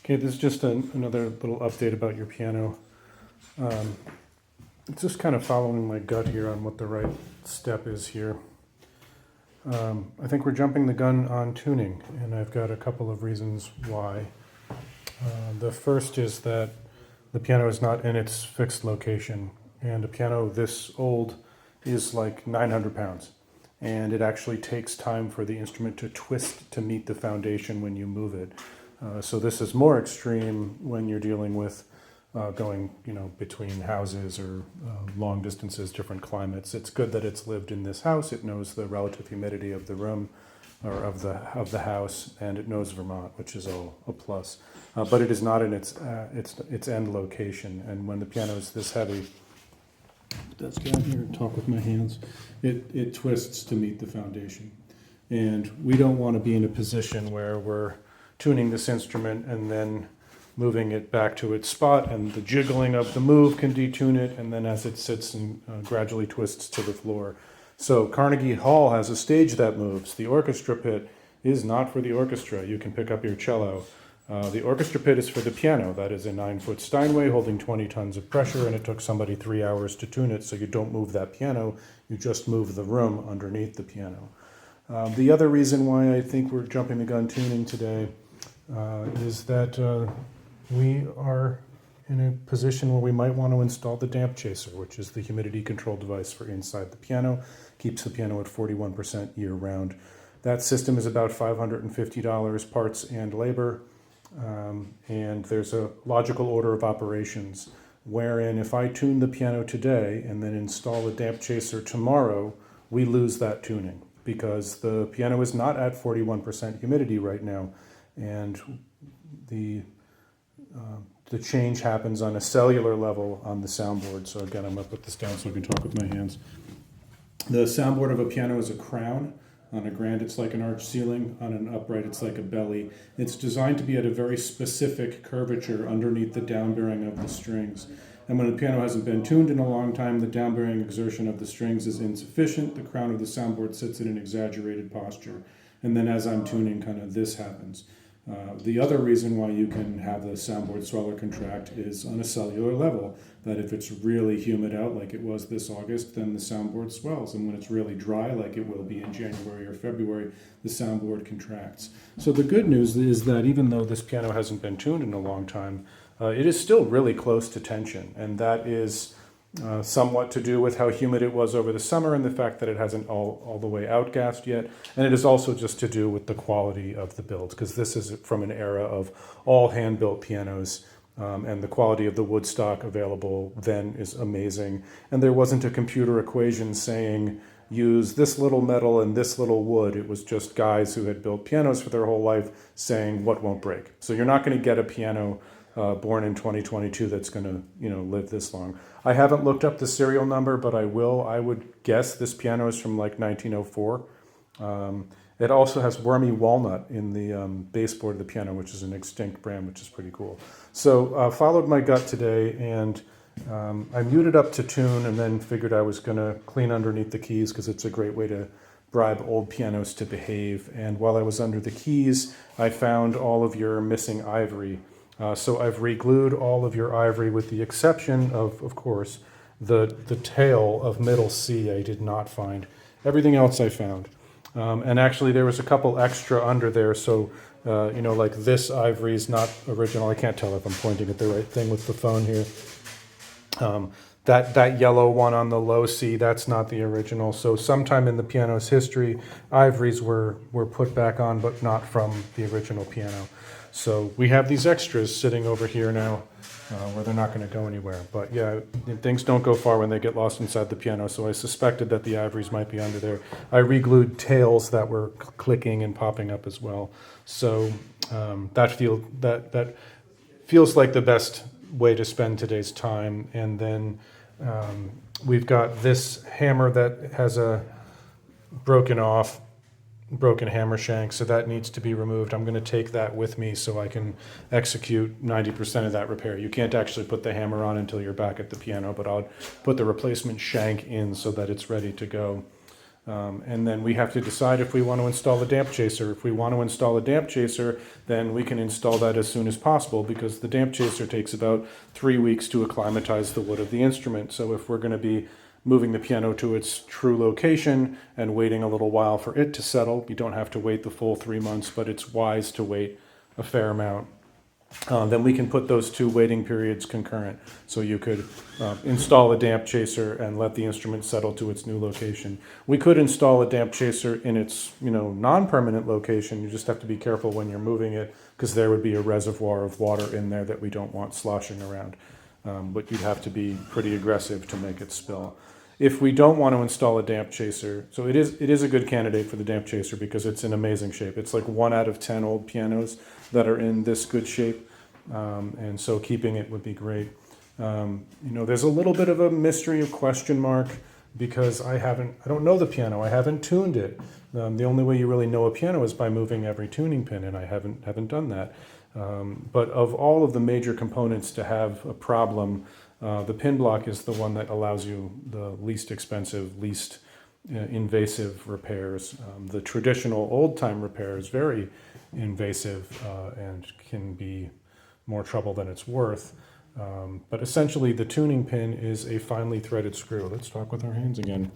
Okay, this is just another little update about your piano. It's just kind of following my gut here on what the right step is here. I think we're jumping the gun on tuning, and I've got a couple of reasons why. The first is that the piano is not in its fixed location, and a piano this old is like 900 pounds. And it actually takes time for the instrument to twist to meet the foundation when you move it. So this is more extreme when you're dealing with going, between houses or long distances, different climates. It's good that it's lived in this house. It knows the relative humidity of the room or of the house, and it knows Vermont, which is a plus. But it is not in its end location. And when the piano is this heavy, let's get out here and talk with my hands. It twists to meet the foundation, and we don't want to be in a position where we're tuning this instrument and then moving it back to its spot, and the jiggling of the move can detune it, and then as it sits and gradually twists to the floor. So Carnegie Hall has a stage that moves. The orchestra pit is not for the orchestra. You can pick up your cello. The orchestra pit is for the piano. That is a 9-foot Steinway holding 20 tons of pressure, and it took somebody 3 hours to tune it, so you don't move that piano, you just move the room underneath the piano. The other reason why I think we're jumping the gun tuning today is that we are in a position where we might want to install the damp chaser, which is the humidity control device for inside the piano, keeps the piano at 41% year-round. That system is about $550 parts and labor. And there's a logical order of operations wherein if I tune the piano today and then install a damp chaser tomorrow, we lose that tuning because the piano is not at 41% humidity right now, and the change happens on a cellular level on the soundboard. So again, I'm going to put this down so I can talk with my hands. The soundboard of a piano is a crown. On a grand, it's like an arch ceiling. On an upright, it's like a belly. It's designed to be at a very specific curvature underneath the down-bearing of the strings. And when the piano hasn't been tuned in a long time, the down-bearing exertion of the strings is insufficient. The crown of the soundboard sits in an exaggerated posture. And then as I'm tuning, kind of this happens. The other reason why you can have the soundboard swell or contract is on a cellular level, that if it's really humid out like it was this August, then the soundboard swells. And when it's really dry like it will be in January or February, the soundboard contracts. So the good news is that even though this piano hasn't been tuned in a long time, it is still really close to tension. And that is somewhat to do with how humid it was over the summer and the fact that it hasn't all the way outgassed yet. And it is also just to do with the quality of the builds, because this is from an era of all hand-built pianos, and the quality of the wood stock available then is amazing. And there wasn't a computer equation saying use this little metal and this little wood. It was just guys who had built pianos for their whole life saying what won't break. So you're not going to get a piano born in 2022 that's going to live this long. I haven't looked up the serial number, but I will. I would guess this piano is from like 1904. It also has wormy walnut in the baseboard of the piano, which is an extinct brand, which is pretty cool. So followed my gut today, and I muted up to tune and then figured I was going to clean underneath the keys because it's a great way to bribe old pianos to behave. And while I was under the keys, I found all of your missing ivory. So I've re-glued all of your ivory with the exception of course, the tail of middle C I did not find. Everything else I found. And actually there was a couple extra under there, so like this ivory is not original. I can't tell if I'm pointing at the right thing with the phone here. That yellow one on the low C, that's not the original. So sometime in the piano's history, ivories were put back on, but not from the original piano. So we have these extras sitting over here now where they're not going to go anywhere. But yeah, things don't go far when they get lost inside the piano, so I suspected that the ivories might be under there. I re-glued tails that were clicking and popping up as well. So that feels like the best way to spend today's time. And then we've got this hammer that has a broken hammer shank, so that needs to be removed. I'm going to take that with me so I can execute 90% of that repair. You can't actually put the hammer on until you're back at the piano, but I'll put the replacement shank in so that it's ready to go. And then we have to decide if we want to install a damp chaser. If we want to install a damp chaser, then we can install that as soon as possible, because the damp chaser takes about 3 weeks to acclimatize the wood of the instrument. So if we're going to be moving the piano to its true location and waiting a little while for it to settle, you don't have to wait the full 3 months, but it's wise to wait a fair amount. Then we can put those two waiting periods concurrent. So you could install a damp chaser and let the instrument settle to its new location. We could install a damp chaser in its non-permanent location. You just have to be careful when you're moving it, because there would be a reservoir of water in there that we don't want sloshing around. But you'd have to be pretty aggressive to make it spill. If we don't want to install a damp chaser, so it is a good candidate for the damp chaser because it's in amazing shape. It's like 1 out of 10 old pianos that are in this good shape, and so keeping it would be great. There's a little bit of a mystery, of question mark, because I don't know the piano. I haven't tuned it. The only way you really know a piano is by moving every tuning pin, and I haven't done that. But of all of the major components to have a problem, the pin block is the one that allows you the least expensive, least invasive repairs. The traditional old-time repair is very invasive and can be more trouble than it's worth. But essentially, the tuning pin is a finely threaded screw. Let's talk with our hands again.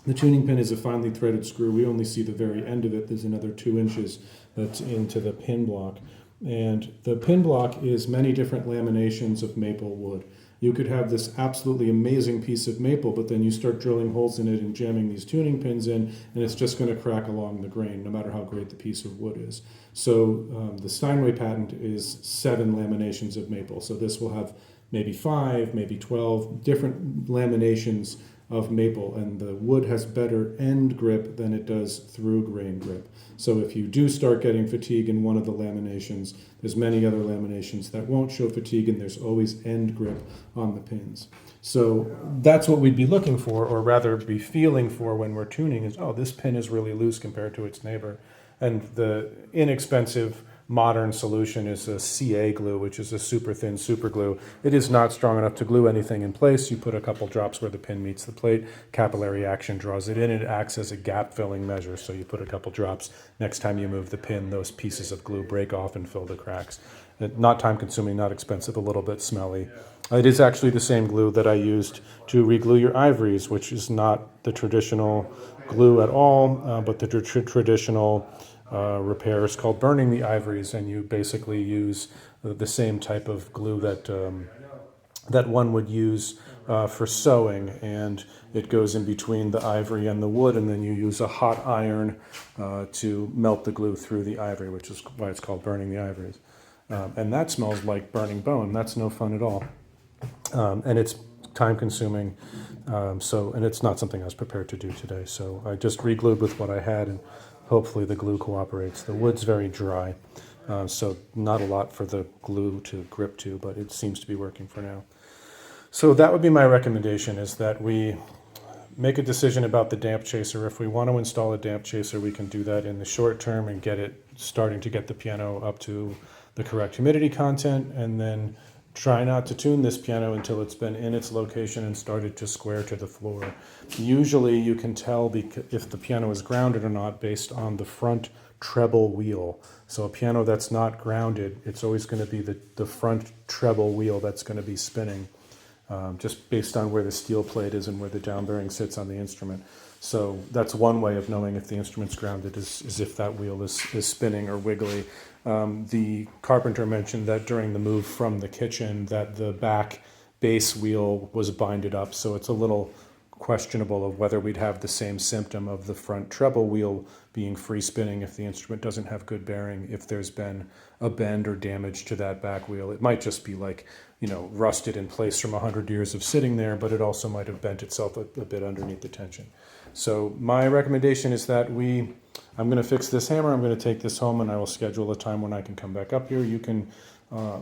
The tuning pin is a finely threaded screw. We only see the very end of it. There's another 2 inches that's into the pin block. And the pin block is many different laminations of maple wood. You could have this absolutely amazing piece of maple, but then you start drilling holes in it and jamming these tuning pins in, and it's just going to crack along the grain, no matter how great the piece of wood is. So the Steinway patent is 7 laminations of maple. So this will have maybe 5, maybe 12 different laminations of maple, and the wood has better end grip than it does through grain grip. So if you do start getting fatigue in one of the laminations, there's many other laminations that won't show fatigue, and there's always end grip on the pins. So that's what we'd be looking for, or rather be feeling for when we're tuning, is, oh, this pin is really loose compared to its neighbor. And the inexpensive modern solution is a CA glue, which is a super thin super glue. It is not strong enough to glue anything in place. You put a couple drops where the pin meets the plate, capillary action draws it in. It acts as a gap filling measure. So you put a couple drops. Next time you move the pin, those pieces of glue break off and fill the cracks. Not time consuming, not expensive, a little bit smelly. It is actually the same glue that I used to reglue your ivories, which is not the traditional glue at all, but the traditional repair is called burning the ivories, and you basically use the same type of glue that one would use for sewing, and it goes in between the ivory and the wood, and then you use a hot iron to melt the glue through the ivory, which is why it's called burning the ivories. And that smells like burning bone. That's no fun at all. And it's time consuming, and it's not something I was prepared to do today. So I just re-glued with what I had, and hopefully the glue cooperates. The wood's very dry, so not a lot for the glue to grip to, but it seems to be working for now. So that would be my recommendation, is that we make a decision about the damp chaser. If we want to install a damp chaser, we can do that in the short term and get it starting to get the piano up to the correct humidity content, and then try not to tune this piano until it's been in its location and started to square to the floor. Usually you can tell if the piano is grounded or not based on the front treble wheel. So a piano that's not grounded, it's always going to be the front treble wheel that's going to be spinning, just based on where the steel plate is and where the down bearing sits on the instrument. So that's one way of knowing if the instrument's grounded, is if that wheel is spinning or wiggly. The carpenter mentioned that during the move from the kitchen that the back bass wheel was binded up, so it's a little questionable of whether we'd have the same symptom of the front treble wheel being free spinning if the instrument doesn't have good bearing, if there's been a bend or damage to that back wheel. It might just be like, rusted in place from 100 years of sitting there, but it also might have bent itself a bit underneath the tension. So my recommendation is that I'm going to fix this hammer, I'm going to take this home, and I will schedule a time when I can come back up here. You can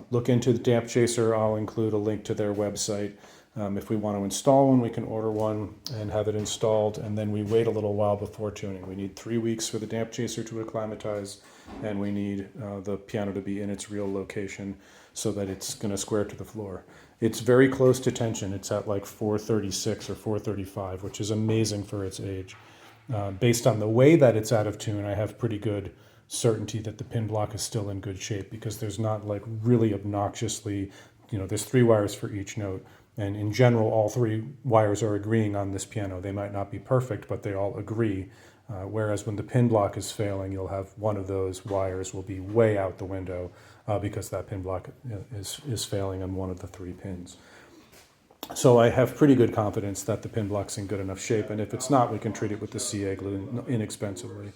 look into the damp chaser. I'll include a link to their website. If we want to install one, we can order one and have it installed, and then we wait a little while before tuning. We need 3 weeks for the damp chaser to acclimatize, and we need the piano to be in its real location so that it's going to square to the floor. It's very close to tension. It's at like 436 or 435, which is amazing for its age. Based on the way that it's out of tune, I have pretty good certainty that the pin block is still in good shape, because there's not like really obnoxiously, there's 3 wires for each note. And in general, all 3 wires are agreeing on this piano. They might not be perfect, but they all agree. Whereas when the pin block is failing, you'll have one of those wires will be way out the window because that pin block is failing on one of the 3 pins. So I have pretty good confidence that the pin block's in good enough shape, and if it's not, we can treat it with the CA glue inexpensively.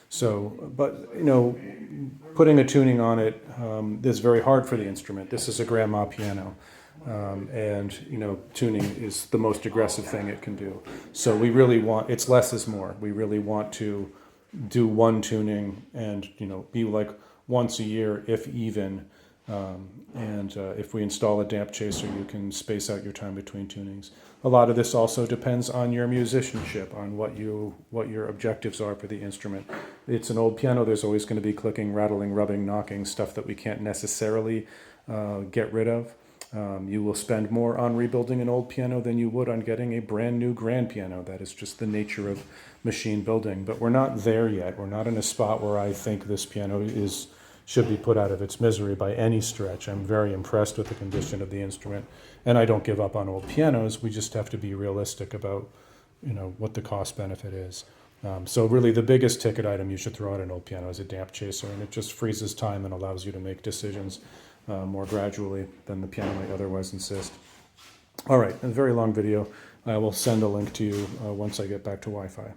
So, but putting a tuning on it is very hard for the instrument. This is a grandma piano, and tuning is the most aggressive thing it can do. So we really want, it's less is more. We really want to do one tuning and be like once a year, if even. If we install a damp chaser, you can space out your time between tunings. A lot of this also depends on your musicianship, on what your objectives are for the instrument. It's an old piano. There's always going to be clicking, rattling, rubbing, knocking, stuff that we can't necessarily get rid of. You will spend more on rebuilding an old piano than you would on getting a brand new grand piano. That is just the nature of machine building. But we're not there yet. We're not in a spot where I think this piano should be put out of its misery by any stretch. I'm very impressed with the condition of the instrument, and I don't give up on old pianos. We just have to be realistic about, what the cost benefit is. So really the biggest ticket item you should throw at an old piano is a damp chaser, and it just freezes time and allows you to make decisions more gradually than the piano might otherwise insist. All right, a very long video. I will send a link to you once I get back to Wi-Fi.